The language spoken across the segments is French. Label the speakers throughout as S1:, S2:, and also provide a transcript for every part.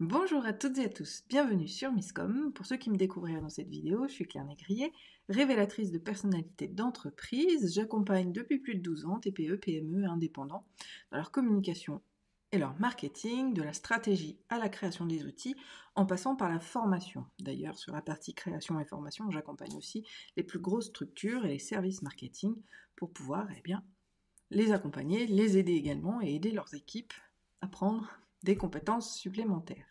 S1: Bonjour à toutes et à tous, bienvenue sur Misscom. Pour ceux qui me découvriraient dans cette vidéo, je suis Claire Négrier, révélatrice de personnalités d'entreprise. J'accompagne depuis plus de 12 ans TPE, PME et indépendants dans leur communication et leur marketing, de la stratégie à la création des outils, en passant par la formation. D'ailleurs, sur la partie création et formation, j'accompagne aussi les plus grosses structures et les services marketing pour pouvoir les accompagner, les aider également et aider leurs équipes à prendre des compétences supplémentaires.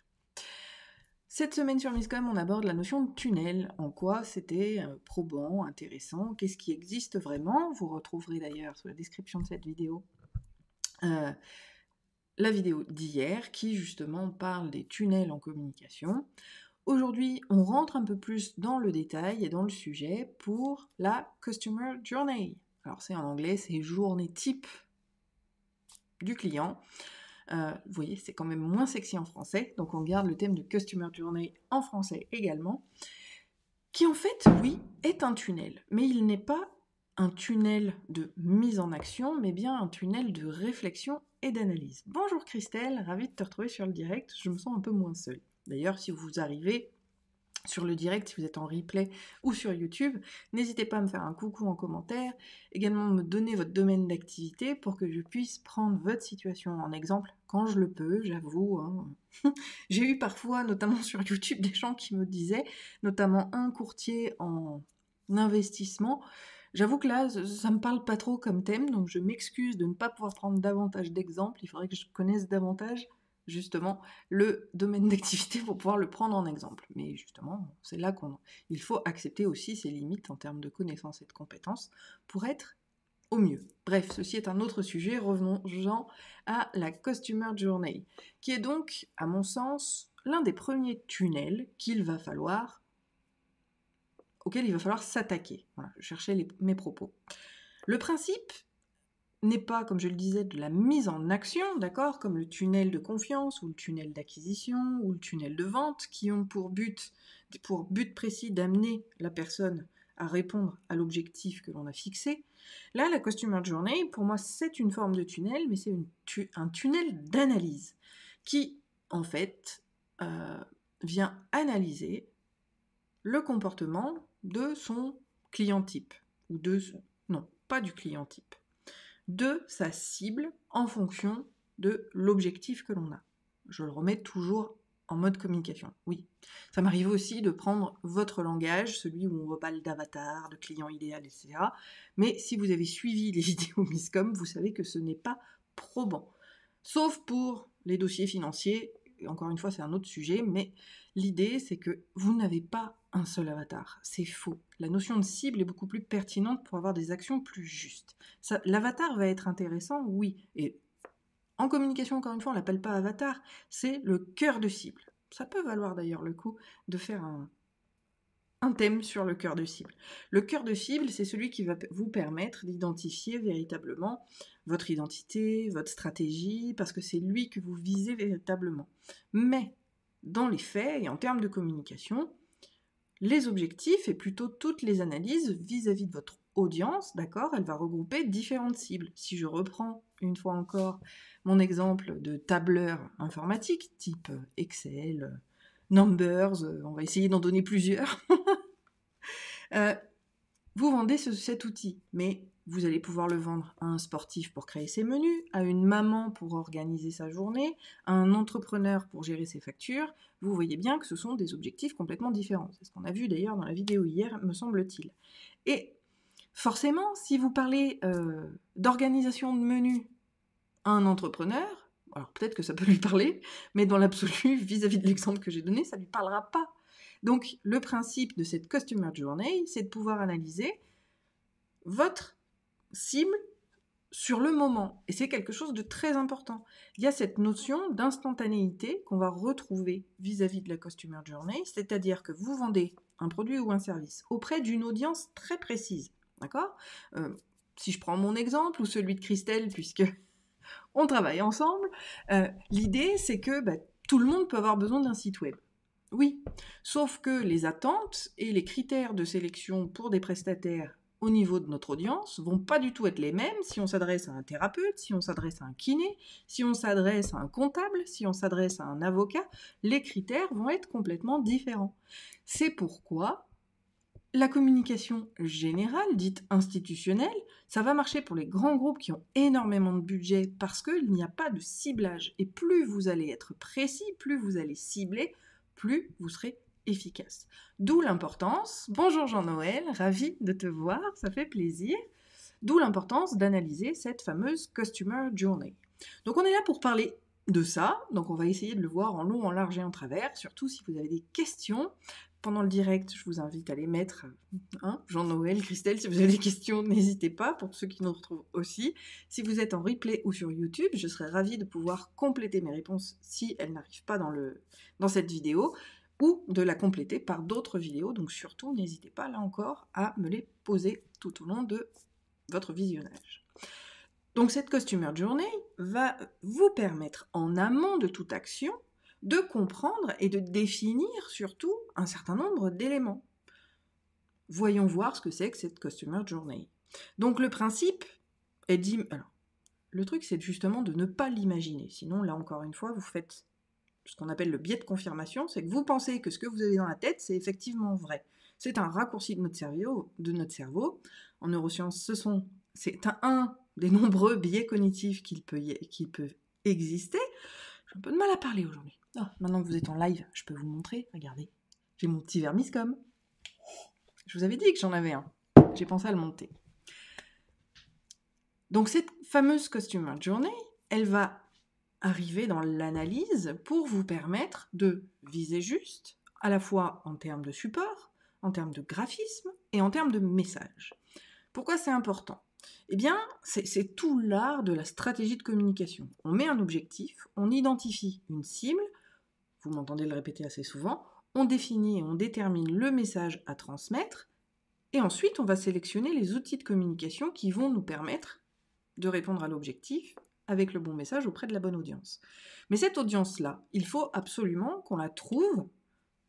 S1: Cette semaine sur Misscom, on aborde la notion de tunnel. En quoi c'était probant, intéressant, qu'est-ce qui existe vraiment. Vous retrouverez d'ailleurs sur la description de cette vidéo la vidéo d'hier qui justement parle des tunnels en communication. Aujourd'hui, on rentre un peu plus dans le détail et dans le sujet pour la Customer Journey. Alors c'est en anglais, c'est journée type du client. Vous voyez, c'est quand même moins sexy en français, donc on garde le thème de Customer Journey en français également, qui en fait, oui, est un tunnel, mais il n'est pas un tunnel de mise en action, mais bien un tunnel de réflexion et d'analyse. Bonjour Christelle, ravie de te retrouver sur le direct, je me sens un peu moins seule. D'ailleurs, si vous arrivez sur le direct, si vous êtes en replay ou sur YouTube, n'hésitez pas à me faire un coucou en commentaire, également me donner votre domaine d'activité pour que je puisse prendre votre situation en exemple quand je le peux, j'avoue. J'ai eu parfois, notamment sur YouTube, des gens qui me disaient, notamment un courtier en investissement, j'avoue que là, ça me parle pas trop comme thème, donc je m'excuse de ne pas pouvoir prendre davantage d'exemples, il faudrait que je connaisse davantage justement le domaine d'activité pour pouvoir le prendre en exemple. Mais justement, c'est là il faut accepter aussi ses limites en termes de connaissances et de compétences pour être au mieux. Bref, ceci est un autre sujet, revenons-en à la Customer Journey, qui est donc, à mon sens, l'un des premiers tunnels auquel il va falloir s'attaquer. Voilà, je cherchais mes propos. Le principe n'est pas, comme je le disais, de la mise en action, d'accord, comme le tunnel de confiance, ou le tunnel d'acquisition, ou le tunnel de vente, qui ont pour but précis d'amener la personne à répondre à l'objectif que l'on a fixé. Là, la Customer Journey, pour moi, c'est une forme de tunnel, mais c'est un tunnel d'analyse, qui, en fait, vient analyser le comportement de son client type, non, pas du client type, de sa cible en fonction de l'objectif que l'on a. Je le remets toujours en mode communication. Oui, ça m'arrive aussi de prendre votre langage, celui où on reparle d'avatar, de client idéal, etc. Mais si vous avez suivi les vidéos Misscom, vous savez que ce n'est pas probant. Sauf pour les dossiers financiers, encore une fois c'est un autre sujet, mais l'idée c'est que vous n'avez pas un seul avatar, c'est faux. La notion de cible est beaucoup plus pertinente pour avoir des actions plus justes. L'avatar va être intéressant, oui, et en communication, encore une fois, on ne l'appelle pas avatar, c'est le cœur de cible. Ça peut valoir d'ailleurs le coup de faire un thème sur le cœur de cible. Le cœur de cible, c'est celui qui va vous permettre d'identifier véritablement votre identité, votre stratégie, parce que c'est lui que vous visez véritablement. Mais dans les faits et en termes de communication, les objectifs et plutôt toutes les analyses vis-à-vis de votre audience, d'accord, elle va regrouper différentes cibles. Si je reprends une fois encore mon exemple de tableur informatique, type Excel, Numbers, on va essayer d'en donner plusieurs, vous vendez cet outil, mais vous allez pouvoir le vendre à un sportif pour créer ses menus, à une maman pour organiser sa journée, à un entrepreneur pour gérer ses factures. Vous voyez bien que ce sont des objectifs complètement différents. C'est ce qu'on a vu d'ailleurs dans la vidéo hier, me semble-t-il. Et forcément, si vous parlez d'organisation de menus à un entrepreneur, alors peut-être que ça peut lui parler, mais dans l'absolu, vis-à-vis de l'exemple que j'ai donné, ça ne lui parlera pas. Donc, le principe de cette Customer Journey, c'est de pouvoir analyser votre cible sur le moment. Et c'est quelque chose de très important. Il y a cette notion d'instantanéité qu'on va retrouver vis-à-vis de la Customer Journey, c'est-à-dire que vous vendez un produit ou un service auprès d'une audience très précise. D'accord ? Si je prends mon exemple ou celui de Christelle, puisque on travaille ensemble, l'idée c'est que tout le monde peut avoir besoin d'un site web. Oui, sauf que les attentes et les critères de sélection pour des prestataires au niveau de notre audience vont pas du tout être les mêmes si on s'adresse à un thérapeute, si on s'adresse à un kiné, si on s'adresse à un comptable, si on s'adresse à un avocat. Les critères vont être complètement différents. C'est pourquoi la communication générale, dite institutionnelle, ça va marcher pour les grands groupes qui ont énormément de budget parce qu'il n'y a pas de ciblage. Et plus vous allez être précis, plus vous allez cibler, plus vous serez efficace. D'où l'importance, bonjour Jean-Noël, ravi de te voir, ça fait plaisir. D'où l'importance d'analyser cette fameuse Customer Journey. Donc on est là pour parler de ça, donc on va essayer de le voir en long, en large et en travers, surtout si vous avez des questions. Pendant le direct, je vous invite à les mettre, Jean-Noël, Christelle, si vous avez des questions, n'hésitez pas, pour ceux qui nous retrouvent aussi. Si vous êtes en replay ou sur YouTube, je serais ravie de pouvoir compléter mes réponses si elles n'arrivent pas dans cette vidéo, ou de la compléter par d'autres vidéos, donc surtout, n'hésitez pas, là encore, à me les poser tout au long de votre visionnage. Donc cette Customer Journey va vous permettre, en amont de toute action, de comprendre et de définir surtout un certain nombre d'éléments. Voyons voir ce que c'est que cette Customer Journey. Donc le principe est dit... Alors, le truc c'est justement de ne pas l'imaginer. Sinon, là encore une fois, vous faites ce qu'on appelle le biais de confirmation, c'est que vous pensez que ce que vous avez dans la tête, c'est effectivement vrai. C'est un raccourci de notre cerveau. En neurosciences, c'est un des nombreux biais cognitifs qui peuvent exister. J'ai un peu de mal à parler aujourd'hui. Maintenant que vous êtes en live, je peux vous montrer. Regardez, j'ai mon petit vermiscum. Je vous avais dit que j'en avais un. J'ai pensé à le monter. Donc cette fameuse Customer Journey, elle va arriver dans l'analyse pour vous permettre de viser juste, à la fois en termes de support, en termes de graphisme et en termes de message. Pourquoi c'est important ? Eh bien, c'est tout l'art de la stratégie de communication. On met un objectif, on identifie une cible, vous m'entendez le répéter assez souvent, on définit et on détermine le message à transmettre, et ensuite on va sélectionner les outils de communication qui vont nous permettre de répondre à l'objectif avec le bon message auprès de la bonne audience. Mais cette audience-là, il faut absolument qu'on la trouve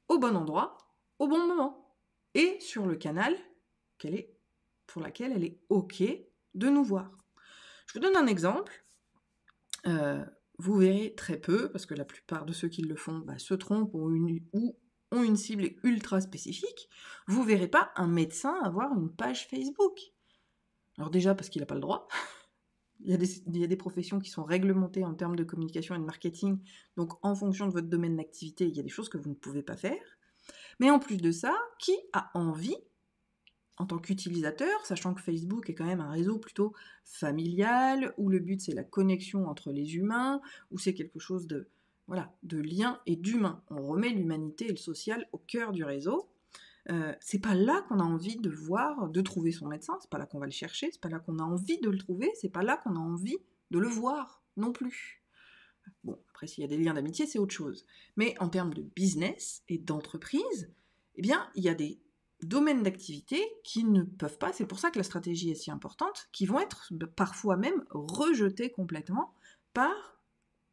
S1: au bon endroit, au bon moment, et sur le canal pour laquelle elle est OK de nous voir. Je vous donne un exemple. Vous verrez très peu, parce que la plupart de ceux qui le font se trompent ou ont une cible ultra spécifique. Vous verrez pas un médecin avoir une page Facebook. Alors déjà parce qu'il n'a pas le droit. Il y a des professions qui sont réglementées en termes de communication et de marketing, donc en fonction de votre domaine d'activité, il y a des choses que vous ne pouvez pas faire. Mais en plus de ça, qui a envie, en tant qu'utilisateur, sachant que Facebook est quand même un réseau plutôt familial, où le but c'est la connexion entre les humains, où c'est quelque chose de lien et d'humain. On remet l'humanité et le social au cœur du réseau. C'est pas là qu'on a envie de trouver son médecin, c'est pas là qu'on va le chercher, c'est pas là qu'on a envie de le trouver, c'est pas là qu'on a envie de le voir non plus. Bon, après s'il y a des liens d'amitié, c'est autre chose. Mais en termes de business et d'entreprise, eh bien, il y a des domaines d'activité qui ne peuvent pas, c'est pour ça que la stratégie est si importante, qui vont être parfois même rejetés complètement par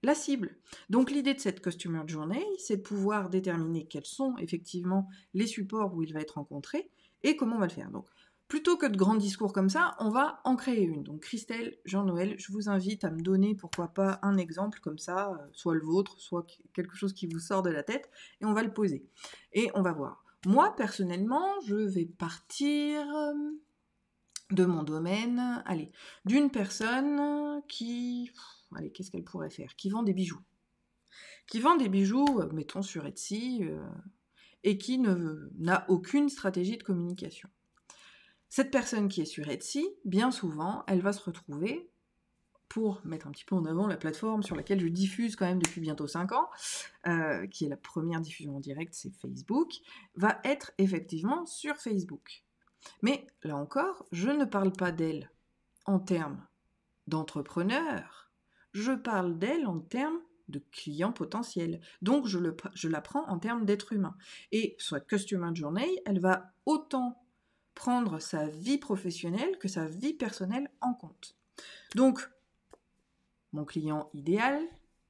S1: la cible. Donc l'idée de cette Customer Journey, c'est de pouvoir déterminer quels sont effectivement les supports où il va être rencontré et comment on va le faire. Donc plutôt que de grands discours comme ça, on va en créer une. Donc Christelle, Jean-Noël, je vous invite à me donner pourquoi pas un exemple comme ça, soit le vôtre, soit quelque chose qui vous sort de la tête, et on va le poser. Et on va voir. Moi, personnellement, je vais partir de mon domaine, d'une personne qui... qu'est-ce qu'elle pourrait faire ? Qui vend des bijoux. Qui vend des bijoux, mettons sur Etsy, et qui n'a aucune stratégie de communication. Cette personne qui est sur Etsy, bien souvent, elle va se retrouver, pour mettre un petit peu en avant la plateforme sur laquelle je diffuse quand même depuis bientôt 5 ans, qui est la première diffusion en direct, c'est Facebook, va être effectivement sur Facebook. Mais là encore, je ne parle pas d'elle en termes d'entrepreneur, je parle d'elle en termes de clients potentiels. Donc je la prends en termes d'être humain. Et sur la Customer Journey, elle va autant prendre sa vie professionnelle que sa vie personnelle en compte. Donc, mon client idéal,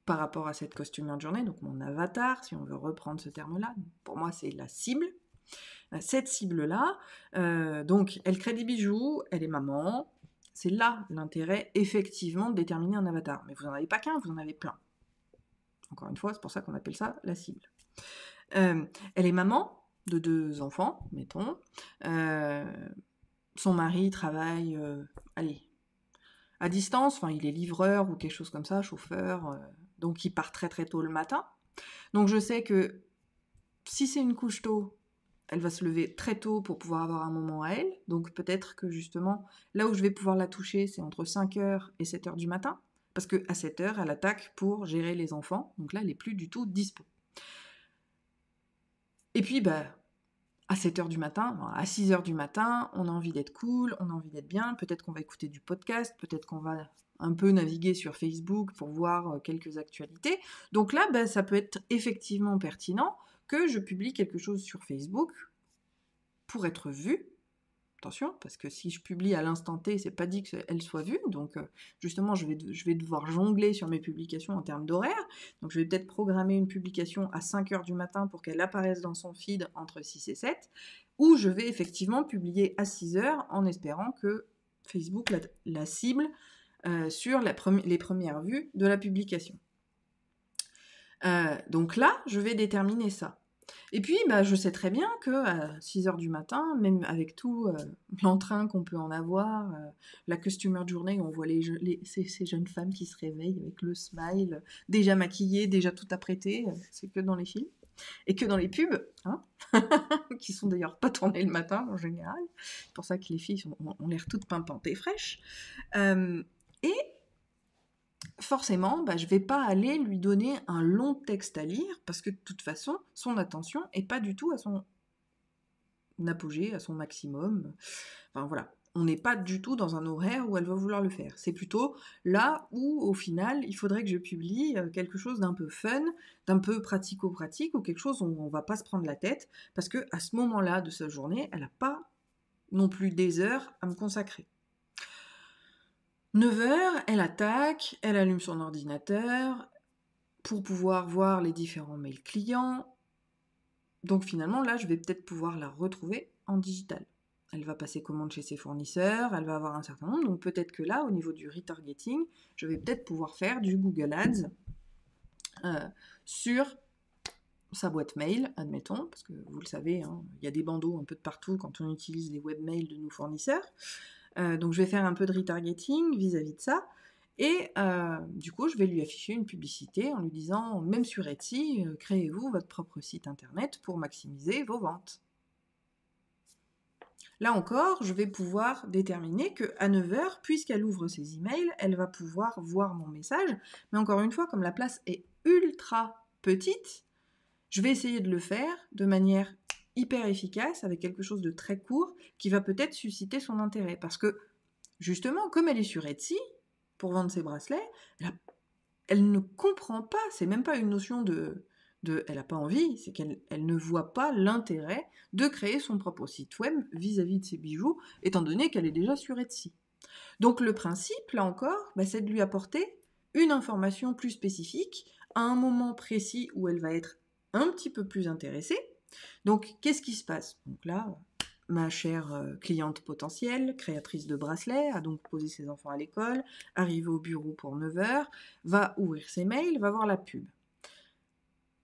S1: par rapport à cette Customer Journey, donc mon avatar, si on veut reprendre ce terme-là, pour moi c'est la cible. Cette cible-là, donc elle crée des bijoux, elle est maman, c'est là l'intérêt effectivement de déterminer un avatar. Mais vous n'en avez pas qu'un, vous en avez plein. Encore une fois, c'est pour ça qu'on appelle ça la cible. Elle est maman de 2 enfants, mettons. Son mari travaille, à distance, enfin il est livreur ou quelque chose comme ça, chauffeur, donc il part très très tôt le matin. Donc je sais que si c'est une couche tôt, elle va se lever très tôt pour pouvoir avoir un moment à elle. Donc peut-être que justement, là où je vais pouvoir la toucher, c'est entre 5h et 7h du matin. Parce qu'à 7h, elle attaque pour gérer les enfants. Donc là, elle n'est plus du tout dispo. Et puis, à 7h du matin, à 6h du matin, on a envie d'être cool, on a envie d'être bien. Peut-être qu'on va écouter du podcast, peut-être qu'on va un peu naviguer sur Facebook pour voir quelques actualités. Donc là, ça peut être effectivement pertinent que je publie quelque chose sur Facebook pour être vue. Attention, parce que si je publie à l'instant T, c'est pas dit qu'elle soit vue. Donc, justement, je vais devoir jongler sur mes publications en termes d'horaire. Donc, je vais peut-être programmer une publication à 5h du matin pour qu'elle apparaisse dans son feed entre 6 et 7. Ou je vais effectivement publier à 6h en espérant que Facebook la cible sur les premières vues de la publication. Donc là, je vais déterminer ça. Et puis, je sais très bien qu'à 6h du matin, même avec tout l'entrain qu'on peut en avoir, la customer journey, on voit ces jeunes femmes qui se réveillent avec le smile, déjà maquillées, déjà tout apprêtées, c'est que dans les films, et que dans les pubs, hein qui sont d'ailleurs pas tournées le matin en général. C'est pour ça que les filles ont l'air toutes pimpantes et fraîches. Et forcément, je ne vais pas aller lui donner un long texte à lire parce que de toute façon, son attention n'est pas du tout à son apogée, à son maximum. Enfin voilà, on n'est pas du tout dans un horaire où elle va vouloir le faire. C'est plutôt là où, au final, il faudrait que je publie quelque chose d'un peu fun, d'un peu pratico-pratique ou quelque chose où on ne va pas se prendre la tête parce qu'à ce moment-là de sa journée, elle n'a pas non plus des heures à me consacrer. 9h, elle attaque, elle allume son ordinateur pour pouvoir voir les différents mails clients. Donc finalement, là, je vais peut-être pouvoir la retrouver en digital. Elle va passer commande chez ses fournisseurs, elle va avoir un certain nombre. Donc peut-être que là, au niveau du retargeting, je vais peut-être pouvoir faire du Google Ads sur sa boîte mail, admettons, parce que vous le savez, il y a des bandeaux un peu de partout quand on utilise les webmails de nos fournisseurs. Donc je vais faire un peu de retargeting vis-à-vis de ça. Et du coup, je vais lui afficher une publicité en lui disant, même sur Etsy, créez-vous votre propre site internet pour maximiser vos ventes. Là encore, je vais pouvoir déterminer qu'à 9h, puisqu'elle ouvre ses emails, elle va pouvoir voir mon message. Mais encore une fois, comme la place est ultra petite, je vais essayer de le faire de manière hyper efficace, avec quelque chose de très court, qui va peut-être susciter son intérêt. Parce que, justement, comme elle est sur Etsy, pour vendre ses bracelets, elle ne comprend pas, c'est même pas une notion de elle n'a pas envie, c'est qu'elle ne voit pas l'intérêt de créer son propre site web vis-à-vis de ses bijoux, étant donné qu'elle est déjà sur Etsy. Donc le principe, là encore, c'est de lui apporter une information plus spécifique à un moment précis où elle va être un petit peu plus intéressée. Donc qu'est-ce qui se passe ? Donc là, ma chère cliente potentielle, créatrice de bracelets, a donc posé ses enfants à l'école, arrive au bureau pour 9h, va ouvrir ses mails, va voir la pub.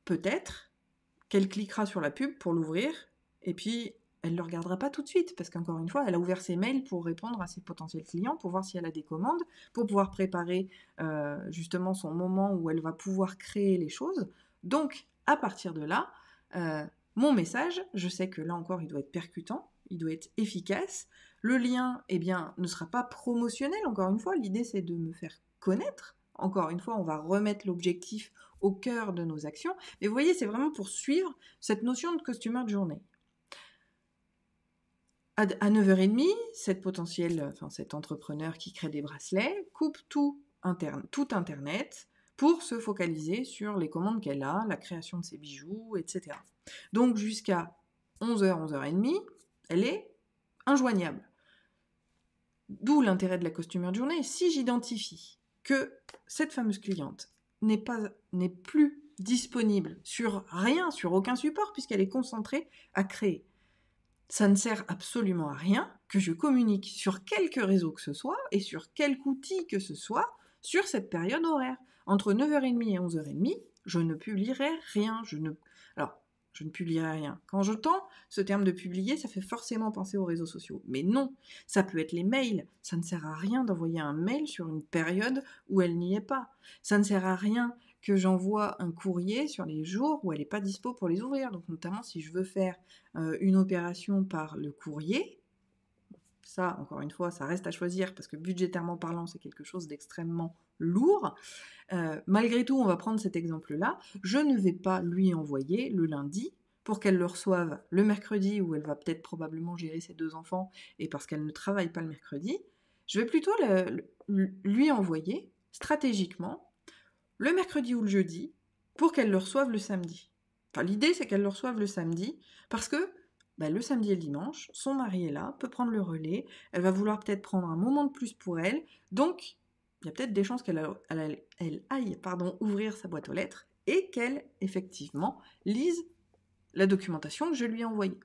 S1: Peut-être qu'elle cliquera sur la pub pour l'ouvrir, et puis elle ne le regardera pas tout de suite, parce qu'encore une fois, elle a ouvert ses mails pour répondre à ses potentiels clients, pour voir si elle a des commandes, pour pouvoir préparer justement son moment où elle va pouvoir créer les choses. Donc, à partir de là, mon message, je sais que là encore, il doit être percutant, il doit être efficace. Le lien, ne sera pas promotionnel, encore une fois. L'idée, c'est de me faire connaître. Encore une fois, on va remettre l'objectif au cœur de nos actions. Mais vous voyez, c'est vraiment pour suivre cette notion de customer journey. À 9h30, cet entrepreneur qui crée des bracelets coupe tout Internet pour se focaliser sur les commandes qu'elle a, la création de ses bijoux, etc. Donc jusqu'à 11h, 11h30, elle est injoignable. D'où l'intérêt de la customer journey. Si j'identifie que cette fameuse cliente n'est plus disponible sur rien, sur aucun support, puisqu'elle est concentrée à créer Ça ne sert absolument à rien que je communique sur quelque réseau que ce soit et sur quelque outil que ce soit sur cette période horaire. Entre 9h30 et 11h30, je ne publierai rien. Alors, je ne publierai rien. Quand j'entends ce terme de publier, ça fait forcément penser aux réseaux sociaux. Mais non, ça peut être les mails. Ça ne sert à rien d'envoyer un mail sur une période où elle n'y est pas. Ça ne sert à rien que j'envoie un courrier sur les jours où elle n'est pas dispo pour les ouvrir. Donc notamment si je veux faire une opération par le courrier, ça, encore une fois, ça reste à choisir parce que budgétairement parlant, c'est quelque chose d'extrêmement lourd. Malgré tout, on va prendre cet exemple-là. Je ne vais pas lui envoyer le lundi pour qu'elle le reçoive le mercredi où elle va peut-être probablement gérer ses 2 enfants et parce qu'elle ne travaille pas le mercredi. Je vais plutôt lui envoyer stratégiquement le mercredi ou le jeudi pour qu'elle le reçoive le samedi. Enfin, l'idée, c'est qu'elle le reçoive le samedi parce que le samedi et le dimanche, son mari est là, peut prendre le relais, elle va vouloir peut-être prendre un moment de plus pour elle, donc il y a peut-être des chances qu'elle aille ouvrir sa boîte aux lettres et qu'elle, effectivement, lise la documentation que je lui ai envoyée.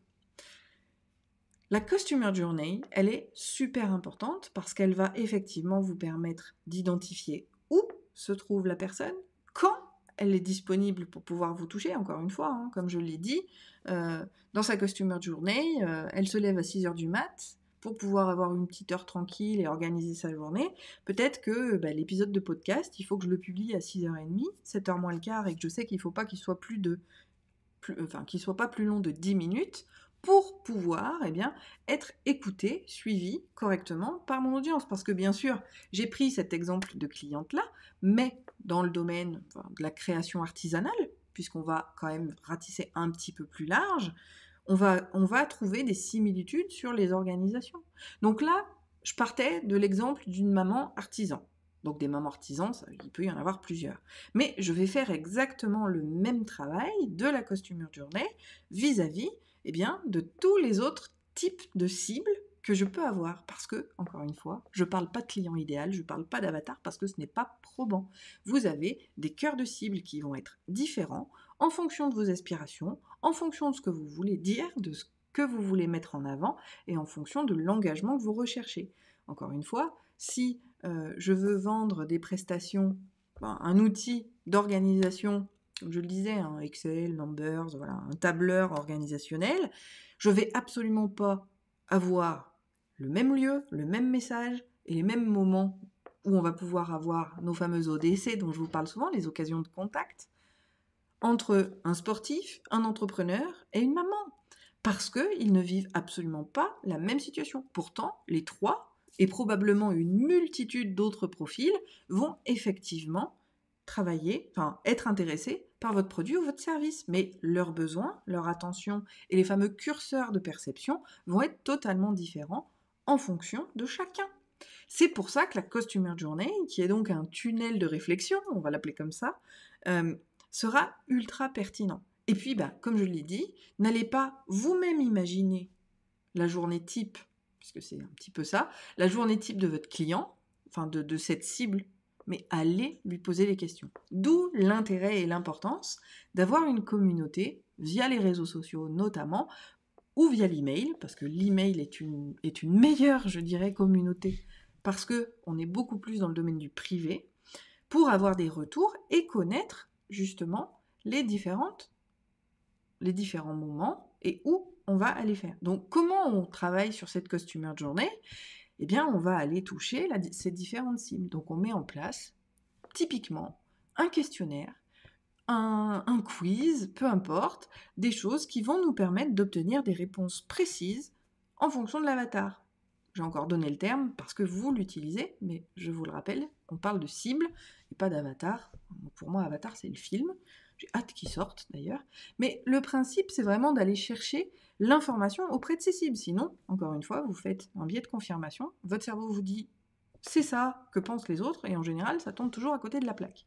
S1: La Customer Journey, elle est super importante parce qu'elle va effectivement vous permettre d'identifier où se trouve la personne, quand elle est disponible pour pouvoir vous toucher, encore une fois, comme je l'ai dit, dans sa Customer Journey, elle se lève à 6h du mat' pour pouvoir avoir une petite heure tranquille et organiser sa journée. Peut-être que l'épisode de podcast, il faut que je le publie à 6h30, 7h moins le quart, et que je sais qu'il ne faut pas qu'il soit qu'il soit pas plus long de 10 minutes, pour pouvoir être écouté, suivi correctement par mon audience. Parce que bien sûr, j'ai pris cet exemple de cliente-là, mais dans le domaine de la création artisanale, puisqu'on va quand même ratisser un petit peu plus large, on va trouver des similitudes sur les organisations. Donc là, je partais de l'exemple d'une maman artisan. Donc des mamans artisans, il peut y en avoir plusieurs. Mais je vais faire exactement le même travail de la Customer Journey vis-à-vis de tous les autres types de cibles que je peux avoir. Parce que, encore une fois, je ne parle pas de client idéal, je ne parle pas d'avatar parce que ce n'est pas probant. Vous avez des cœurs de cibles qui vont être différents en fonction de vos aspirations, en fonction de ce que vous voulez dire, de ce que vous voulez mettre en avant et en fonction de l'engagement que vous recherchez. Encore une fois, si je veux vendre des prestations, un outil d'organisation, comme je le disais, Excel, Numbers, voilà, un tableur organisationnel, je ne vais absolument pas avoir le même lieu, le même message et les mêmes moments où on va pouvoir avoir nos fameuses ODC dont je vous parle souvent, les occasions de contact, entre un sportif, un entrepreneur et une maman. Parce qu'ils ne vivent absolument pas la même situation. Pourtant, les trois, et probablement une multitude d'autres profils, vont effectivement être intéressés par votre produit ou votre service. Mais leurs besoins, leur attention et les fameux curseurs de perception vont être totalement différents en fonction de chacun. C'est pour ça que la Customer Journey, qui est donc un tunnel de réflexion, on va l'appeler comme ça, sera ultra pertinent. Et puis, comme je l'ai dit, n'allez pas vous-même imaginer la journée type, puisque c'est un petit peu ça, la journée type de votre client, de cette cible, mais allez lui poser les questions. D'où l'intérêt et l'importance d'avoir une communauté via les réseaux sociaux notamment, ou via l'email, parce que l'email est une meilleure, je dirais, communauté, parce qu'on est beaucoup plus dans le domaine du privé, pour avoir des retours et connaître justement les différents moments et où on va aller faire. Donc comment on travaille sur cette Customer Journey ? On va aller toucher ces différentes cibles. Donc on met en place typiquement un questionnaire, un quiz, peu importe, des choses qui vont nous permettre d'obtenir des réponses précises en fonction de l'avatar. J'ai encore donné le terme parce que vous l'utilisez, mais je vous le rappelle, on parle de cible et pas d'avatar. Pour moi, avatar, c'est le film. J'ai hâte qu'il sorte d'ailleurs. Mais le principe, c'est vraiment d'aller chercher l'information auprès de ces cibles. Sinon, encore une fois, vous faites un biais de confirmation. Votre cerveau vous dit c'est ça que pensent les autres et en général, ça tombe toujours à côté de la plaque.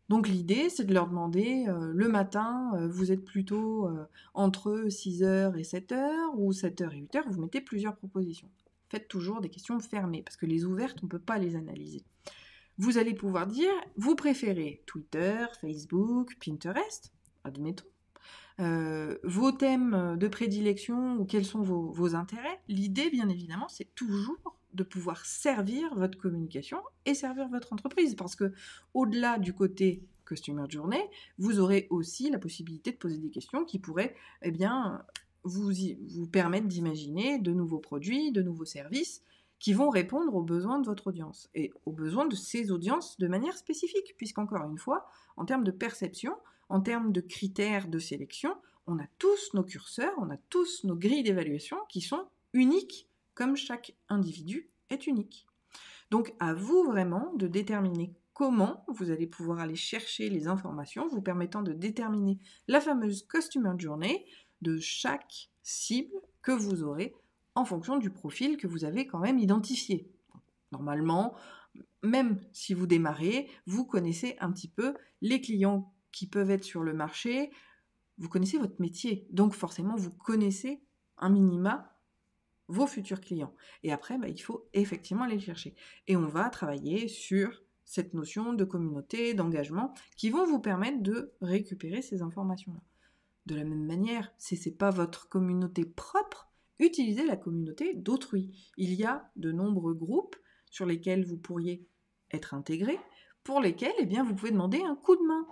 S1: Donc l'idée, c'est de leur demander, le matin, vous êtes plutôt entre 6h et 7h, ou 7h et 8h, vous mettez plusieurs propositions. Faites toujours des questions fermées, parce que les ouvertes, on ne peut pas les analyser. Vous allez pouvoir dire, vous préférez Twitter, Facebook, Pinterest, admettons. vos thèmes de prédilection ou quels sont vos intérêts. L'idée, bien évidemment, c'est toujours de pouvoir servir votre communication et servir votre entreprise. Parce que, au-delà du côté Customer Journey, vous aurez aussi la possibilité de poser des questions qui pourraient vous permettre d'imaginer de nouveaux produits, de nouveaux services qui vont répondre aux besoins de votre audience et aux besoins de ces audiences de manière spécifique, puisqu'encore une fois, en termes de perception, en termes de critères de sélection, on a tous nos curseurs, on a tous nos grilles d'évaluation qui sont uniques, comme chaque individu est unique. Donc à vous vraiment de déterminer comment vous allez pouvoir aller chercher les informations vous permettant de déterminer la fameuse Customer Journey de chaque cible que vous aurez en fonction du profil que vous avez quand même identifié. Normalement, même si vous démarrez, vous connaissez un petit peu les clients qui peuvent être sur le marché, vous connaissez votre métier, donc forcément vous connaissez un minima vos futurs clients. Et après, il faut effectivement aller les chercher. Et on va travailler sur cette notion de communauté, d'engagement, qui vont vous permettre de récupérer ces informations-là. De la même manière, si ce n'est pas votre communauté propre, utilisez la communauté d'autrui. Il y a de nombreux groupes sur lesquels vous pourriez être intégré, pour lesquels vous pouvez demander un coup de main.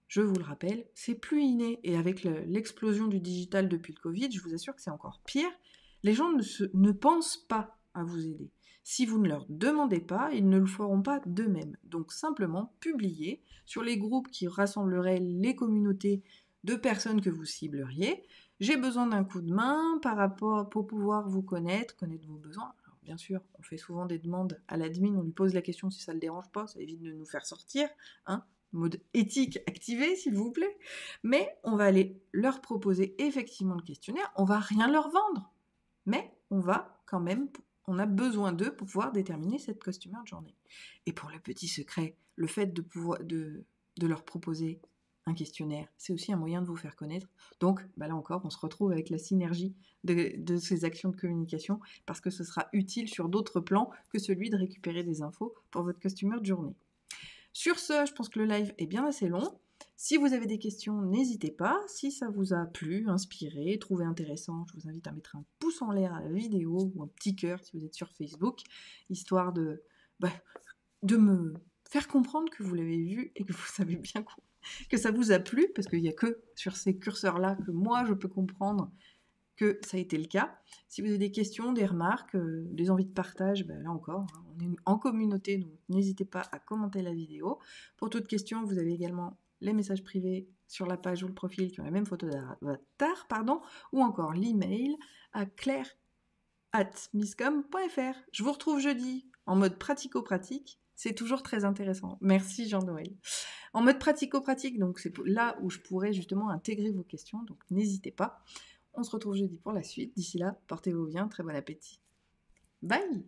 S1: Je vous le rappelle, c'est plus inné. Et avec l'explosion du digital depuis le Covid, je vous assure que c'est encore pire. Les gens ne pensent pas à vous aider. Si vous ne leur demandez pas, ils ne le feront pas d'eux-mêmes. Donc simplement, publiez sur les groupes qui rassembleraient les communautés de personnes que vous cibleriez. J'ai besoin d'un coup de main pour pouvoir vous connaître vos besoins. Alors, bien sûr, on fait souvent des demandes à l'admin, on lui pose la question si ça ne le dérange pas, ça évite de nous faire sortir, hein. Mode éthique activé, s'il vous plaît. Mais on va aller leur proposer effectivement le questionnaire. On va rien leur vendre. Mais on a besoin d'eux pour pouvoir déterminer cette Customer Journey. Et pour le petit secret, le fait de leur proposer un questionnaire, c'est aussi un moyen de vous faire connaître. Donc, là encore, on se retrouve avec la synergie de ces actions de communication parce que ce sera utile sur d'autres plans que celui de récupérer des infos pour votre Customer Journey. Sur ce, je pense que le live est bien assez long. Si vous avez des questions, n'hésitez pas. Si ça vous a plu, inspiré, trouvé intéressant, je vous invite à mettre un pouce en l'air à la vidéo ou un petit cœur si vous êtes sur Facebook, histoire de me faire comprendre que vous l'avez vu et que vous savez bien que ça vous a plu, parce qu'il n'y a que sur ces curseurs-là que moi je peux comprendre que ça a été le cas. Si vous avez des questions, des remarques, des envies de partage, là encore, on est en communauté, donc n'hésitez pas à commenter la vidéo. Pour toute question, vous avez également les messages privés sur la page ou le profil qui ont la même photo d'avatar, ou encore l'email à claire@misscom.fr. Je vous retrouve jeudi en mode pratico-pratique. C'est toujours très intéressant. Merci Jean-Noël. En mode pratico-pratique, donc c'est là où je pourrais justement intégrer vos questions, donc n'hésitez pas. On se retrouve jeudi pour la suite. D'ici là, portez-vous bien, très bon appétit. Bye!